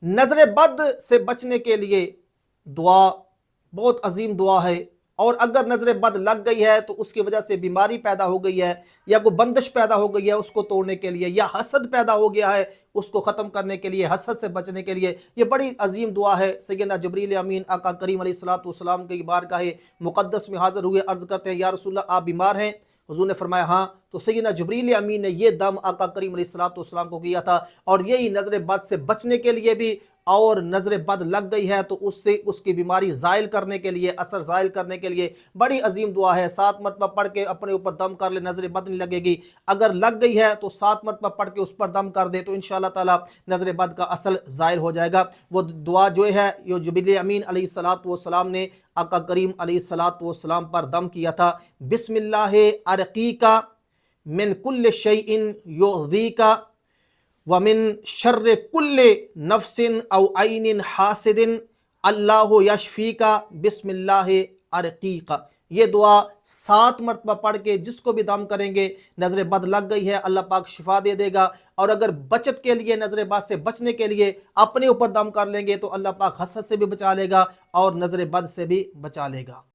نظر بد سے بچنے کے لیے دعا بہت عظیم دعا ہے، اور اگر نظر بد لگ گئی ہے تو اس کی وجہ سے بیماری پیدا ہو گئی ہے، یا کوئی بندش پیدا ہو گئی ہے اس کو توڑنے کے لیے، یا حسد پیدا ہو گیا ہے اس کو ختم کرنے کے لیے، حسد سے بچنے کے لیے، یہ بڑی عظیم دعا ہے۔ سیدنا جبریل امین آقا کریم علیہ الصلوۃ والسلام کی بارگاہ مقدس میں حاضر ہوئے، عرض کرتے ہیں یا رسول اللہ آپ بیمار ہیں؟ حضور نے فرمایا ہاں۔ تو سیدنا جبریل امین نے یہ دم آقا کریم علیہ الصلوۃ والسلام کو کیا تھا، اور یہی نظر بد سے بچنے کے لیے بھی، اور نظر بد لگ گئی ہے تو اس سے اس کی بیماری زائل کرنے کے لیے، اثر زائل کرنے کے لیے بڑی عظیم دعا ہے۔ 7 مرتبہ پڑھ کے اپنے اوپر دم کر لے، نظر بد نہیں لگے گی۔ اگر لگ گئی ہے تو 7 مرتبہ پڑھ کے اس پر دم کر دے تو انشاءاللہ تعالی نظر بد کا اصل زائل ہو جائے گا۔ وہ دعا جو ہے یہ جبریل امین علیہ الصلوۃ والسلام نے آقا کریم علیہ الصلوۃ والسلام پر دم کیا تھا، بسم اللہ ارقیکا من کل شیء یؤذیکا ومن شر کل نفس او عین حاسد اللہ یشفیکا بسم اللہ ارقیکا۔ یہ دعا 7 مرتبہ پڑھ کے جس کو بھی دم کریں گے، نظر بد لگ گئی ہے اللہ پاک شفا دے دے گا، اور اگر بچت کے لیے، نظر بد سے بچنے کے لیے اپنے اوپر دم کر لیں گے تو اللہ پاک حسد سے بھی بچا لے گا اور نظر بد سے بھی بچا لے گا۔